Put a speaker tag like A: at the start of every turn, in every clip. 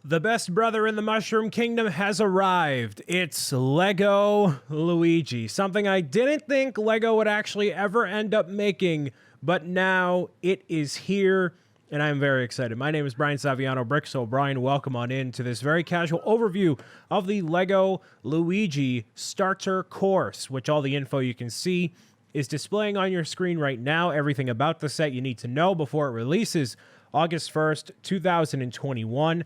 A: The best brother in the Mushroom Kingdom has arrived. It's Lego Luigi. Something I didn't think Lego would actually ever end up making, but now it is here, and I'm very excited. My name is Brian Saviano, BricksOBrian. Welcome on in to this very casual overview of the Lego Luigi starter course, which all the info you can see is displaying on your screen right now. Everything about the set you need to know before it releases August 1st, 2021.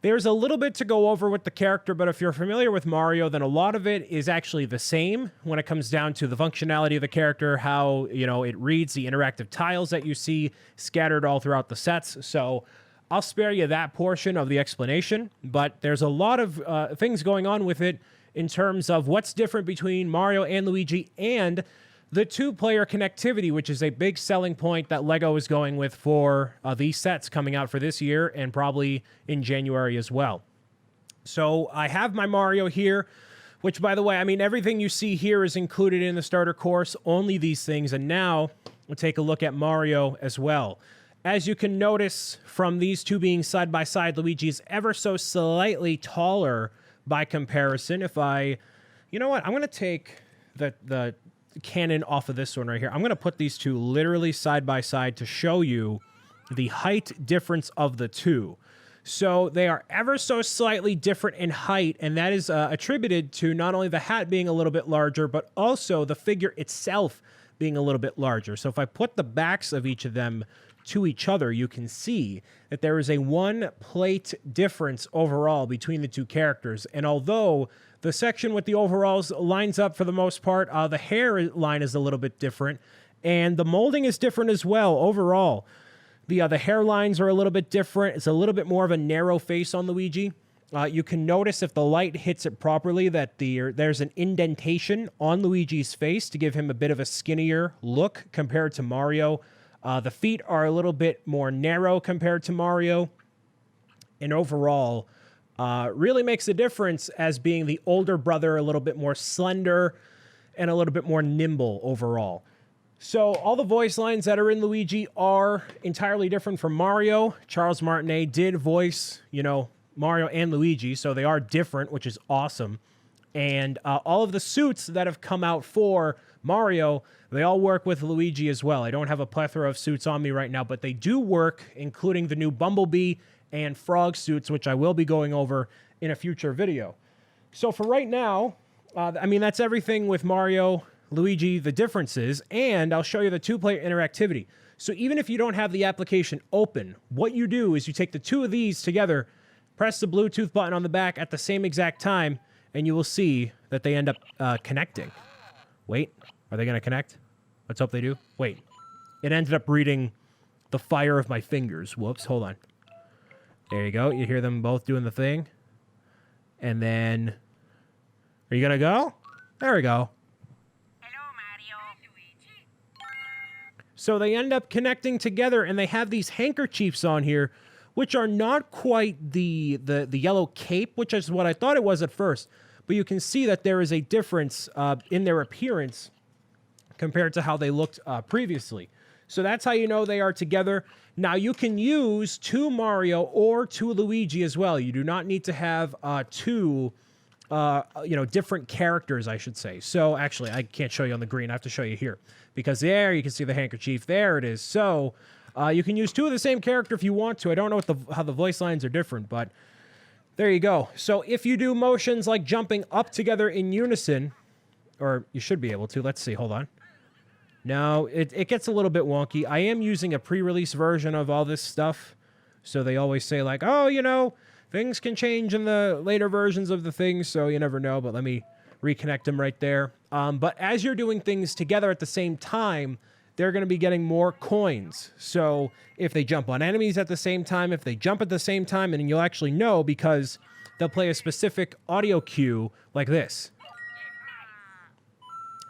A: There's a little bit to go over with the character, but if you're familiar with Mario, then a lot of it is actually the same when it comes down to the functionality of the character, how, it reads the interactive tiles that you see scattered all throughout the sets. So I'll spare you that portion of the explanation, but there's a lot of things going on with it in terms of what's different between Mario and Luigi and the two-player connectivity, which is a big selling point that LEGO is going with for these sets coming out for this year and probably in January as well. So I have my Mario here, which, by the way, everything you see here is included in the starter course, only these things. And now we'll take a look at Mario as well. As you can notice from these two being side by side, Luigi is ever so slightly taller by comparison. If I'm going to take the cannon off of this one right here. I'm going to put these two literally side by side to show you the height difference of the two. So they are ever so slightly different in height, and that is attributed to not only the hat being a little bit larger, but also the figure itself being a little bit larger. So if I put the backs of each of them to each other, you can see that there is a 1 plate difference overall between the two characters. And although the section with the overalls lines up for the most part, the hair line is a little bit different, and the molding is different as well overall. The hairlines are a little bit different. It's a little bit more of a narrow face on Luigi. You can notice if the light hits it properly that there's an indentation on Luigi's face to give him a bit of a skinnier look compared to Mario. The feet are a little bit more narrow compared to Mario. And overall, really makes a difference as being the older brother, a little bit more slender and a little bit more nimble overall. So all the voice lines that are in Luigi are entirely different from Mario. Charles Martinet did voice, Mario and Luigi, so they are different, which is awesome. And all of the suits that have come out for Mario, they all work with Luigi as well. I don't have a plethora of suits on me right now, but they do work, including the new Bumblebee and Frog suits, which I will be going over in a future video. So for right now, that's everything with Mario, Luigi, the differences, and I'll show you the two-player interactivity. So even if you don't have the application open, what you do is you take the two of these together, press the Bluetooth button on the back at the same exact time, and you will see that they end up connecting. Wait, are they going to connect? Let's hope they do. Wait, it ended up reading the fire of my fingers. Whoops, hold on. There you go. You hear them both doing the thing. And then, are you going to go? There we go.
B: Hello, Mario. Luigi.
A: So they end up connecting together, and they have these handkerchiefs on here, which are not quite the yellow cape, which is what I thought it was at first. But you can see that there is a difference in their appearance compared to how they looked previously. So that's how you know they are together. Now, you can use two Mario or two Luigi as well. You do not need to have two, different characters, I should say. So, actually, I can't show you on the green. I have to show you here. Because there, you can see the handkerchief. There it is. So, you can use two of the same character if you want to. I don't know how the voice lines are different, but there you go. So, if you do motions like jumping up together in unison, or you should be able to. Let's see. Hold on. No, it gets a little bit wonky. I am using a pre-release version of all this stuff. So they always say like, oh, things can change in the later versions of the things. So you never know. But let me reconnect them right there. But as you're doing things together at the same time, they're going to be getting more coins. So if they jump on enemies at the same time, if they jump at the same time, and you'll actually know because they'll play a specific audio cue like this.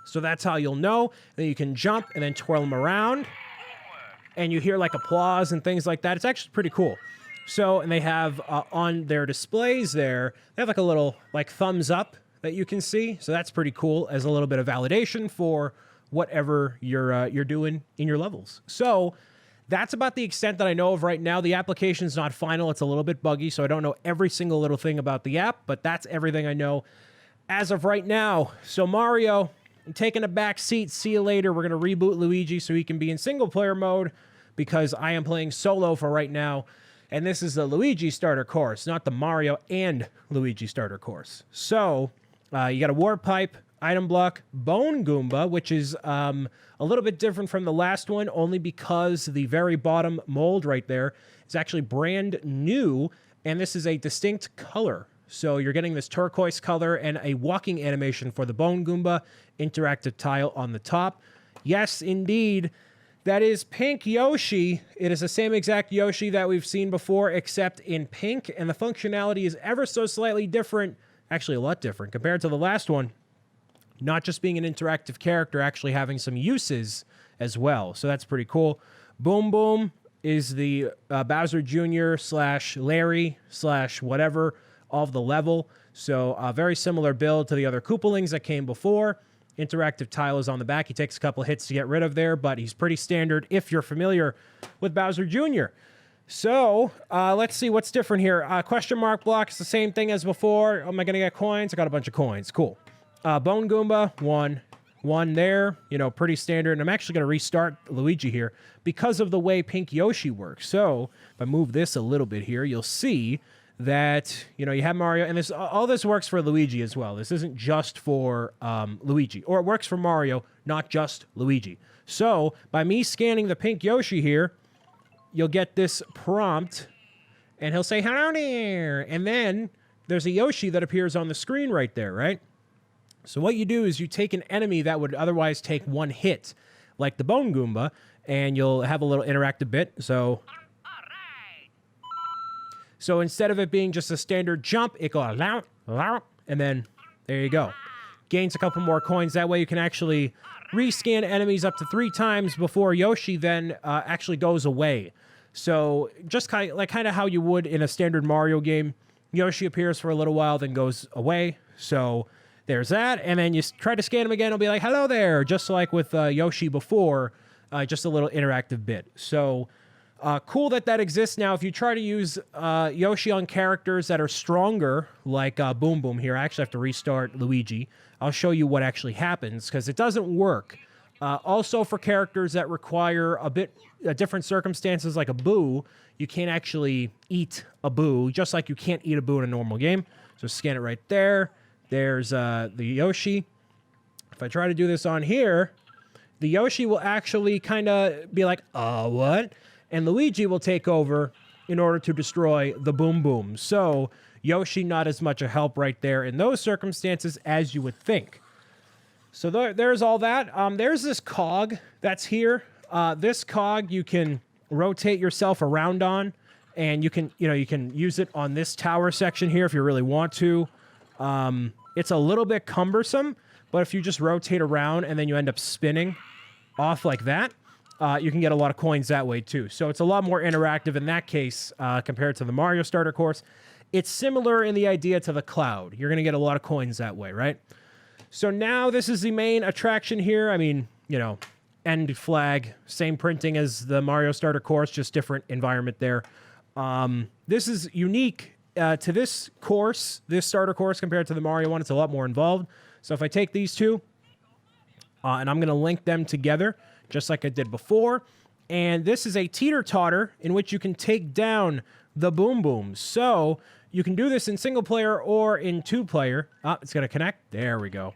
A: So that's how you'll know. Then you can jump and then twirl them around. And you hear like applause and things like that. It's actually pretty cool. So, and they have on their displays there, they have like a little like thumbs up that you can see. So that's pretty cool as a little bit of validation for whatever you're doing in your levels. So That's about the extent that I know of right now. The application's not final. It's a little bit buggy, so I don't know every single little thing about the app, but that's everything I know as of right now. So Mario, I'm taking a back seat. See you later. We're going to reboot Luigi so he can be in single-player mode because I am playing solo for right now. And this is the Luigi starter course, not the Mario and Luigi starter course. So you got a Warp Pipe, Item Block, Bone Goomba, which is a little bit different from the last one, only because the very bottom mold right there is actually brand new, and this is a distinct color. So you're getting this turquoise color and a walking animation for the Bone Goomba, interactive tile on the top. Yes, indeed, that is pink Yoshi. It is the same exact Yoshi that we've seen before, except in pink, and the functionality is ever so slightly different, actually a lot different, compared to the last one. Not just being an interactive character, actually having some uses as well. So that's pretty cool. Boom Boom is the Bowser Jr. / Larry / whatever of the level. So a very similar build to the other Koopalings that came before. Interactive tile is on the back. He takes a couple hits to get rid of there, but he's pretty standard if you're familiar with Bowser Jr. So let's see what's different here. Question mark block is the same thing as before. Am I going to get coins? I got a bunch of coins. Cool. Bone Goomba, one there, you know, pretty standard. And I'm actually going to restart Luigi here because of the way Pink Yoshi works. So if I move this a little bit here, you'll see that, you know, you have Mario, and this all this works for Luigi as well. This isn't just for Luigi, or it works for Mario, not just Luigi. So by me scanning the Pink Yoshi here, you'll get this prompt, and he'll say, hello there. And then there's a Yoshi that appears on the screen right there, right? So what you do is you take an enemy that would otherwise take one hit, like the Bone Goomba, and you'll have a little interactive bit. So instead of it being just a standard jump, it goes, and then there you go. Gains a couple more coins. That way you can actually rescan enemies up to 3 times before Yoshi then actually goes away. So just kind of how you would in a standard Mario game. Yoshi appears for a little while, then goes away. So there's that, and then you try to scan him again, it'll be like, hello there, just like with Yoshi before, just a little interactive bit. So cool that exists. Now, if you try to use Yoshi on characters that are stronger, like Boom Boom here, I actually have to restart Luigi. I'll show you what actually happens, because it doesn't work. Also, for characters that require a bit different circumstances, like a Boo, you can't actually eat a Boo, just like you can't eat a Boo in a normal game. So scan it right there. There's the Yoshi. If I try to do this on here, the Yoshi will actually kind of be like, what? And Luigi will take over in order to destroy the Boom Boom. So Yoshi not as much a help right there in those circumstances as you would think. So there's all that. There's this cog that's here. This cog you can rotate yourself around on, and you can use it on this tower section here if you really want to. It's a little bit cumbersome, but if you just rotate around and then you end up spinning off like that, you can get a lot of coins that way too. So it's a lot more interactive in that case compared to the Mario starter course. It's similar in the idea to the Cloud. You're going to get a lot of coins that way, right? So now this is the main attraction here. I mean, you know, end flag, same printing as the Mario starter course, just different environment there. This is unique to this course, this starter course, compared to the Mario one. It's a lot more involved. So if I take these two, and I'm going to link them together, just like I did before. And this is a teeter-totter in which you can take down the Boom Booms. So you can do this in single player or in 2-player. It's going to connect. There we go.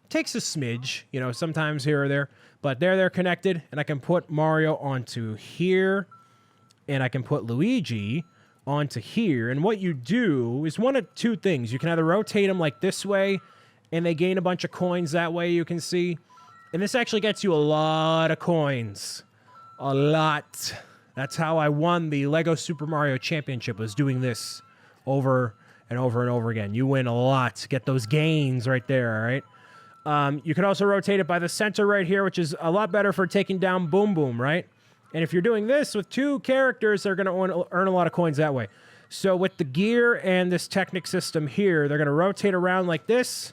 A: Takes a smidge, you know, sometimes here or there. But they're connected, and I can put Mario onto here, and I can put Luigi onto here. And what you do is one of 2 things. You can either rotate them like this way, and they gain a bunch of coins that way, you can see. And this actually gets you a lot of coins. A lot. That's how I won the Lego Super Mario Championship, was doing this over and over and over again. You win a lot. Get those gains right there, all right? You can also rotate it by the center right here, which is a lot better for taking down Boom Boom, right? And if you're doing this with 2 characters, they're going to earn a lot of coins that way. So with the gear and this Technic system here, they're going to rotate around like this,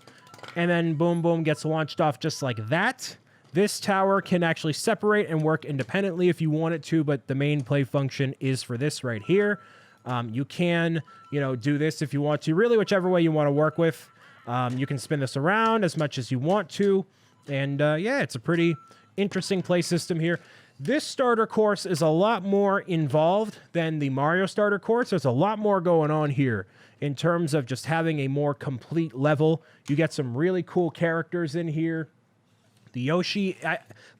A: and then Boom Boom gets launched off just like that. This tower can actually separate and work independently if you want it to, but the main play function is for this right here. You can, do this if you want to, really whichever way you want to work with. You can spin this around as much as you want to. And yeah, it's a pretty interesting play system here. This starter course is a lot more involved than the Mario starter course. There's a lot more going on here in terms of just having a more complete level. You get some really cool characters in here. The Yoshi,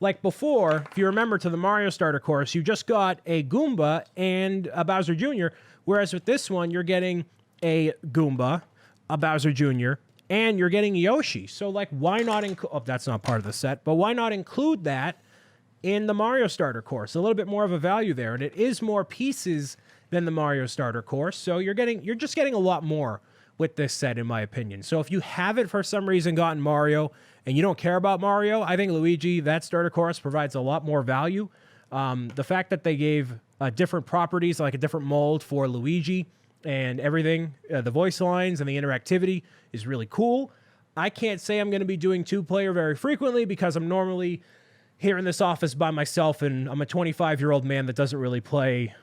A: like before, if you remember to the Mario starter course, you just got a Goomba and a Bowser Jr., whereas with this one, you're getting a Goomba, a Bowser Jr., and you're getting Yoshi. So, like, why not include... Oh, that's not part of the set, but why not include that in the Mario starter course? A little bit more of a value there, and it is more pieces than the Mario starter course, so you're just getting a lot more with this set, in my opinion. So if you haven't, for some reason, gotten Mario, and you don't care about Mario, I think Luigi, that starter course, provides a lot more value. The fact that they gave different properties, like a different mold for Luigi and everything, the voice lines and the interactivity is really cool. I can't say I'm going to be doing two-player very frequently because I'm normally here in this office by myself, and I'm a 25-year-old man that doesn't really play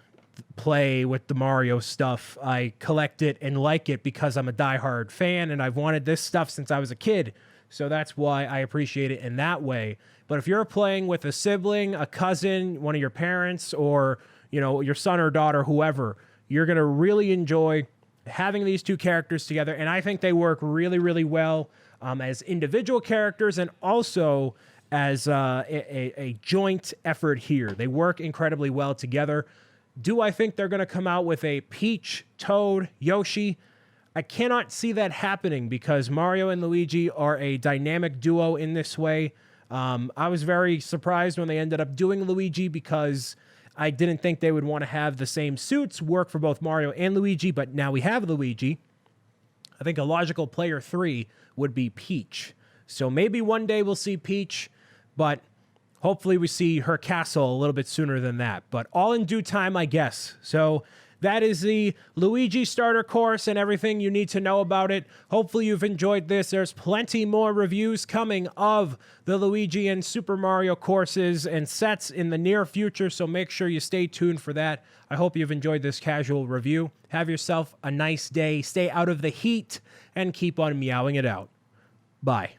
A: with the Mario stuff. I collect it and like it because I'm a diehard fan, and I've wanted this stuff since I was a kid. So that's why I appreciate it in that way. But if you're playing with a sibling, a cousin, one of your parents, or your son or daughter, whoever, you're going to really enjoy having these two characters together. And I think they work really, really well as individual characters and also as a joint effort here. They work incredibly well together. Do I think they're going to come out with a Peach, Toad, Yoshi? I cannot see that happening because Mario and Luigi are a dynamic duo in this way. I was very surprised when they ended up doing Luigi because I didn't think they would want to have the same suits work for both Mario and Luigi, but now we have Luigi. I think a logical player 3 would be Peach. So maybe one day we'll see Peach, but hopefully we see her castle a little bit sooner than that. But all in due time, I guess. So that is the Luigi starter course and everything you need to know about it. Hopefully you've enjoyed this. There's plenty more reviews coming of the Luigi and Super Mario courses and sets in the near future, so make sure you stay tuned for that. I hope you've enjoyed this casual review. Have yourself a nice day. Stay out of the heat and keep on meowing it out. Bye.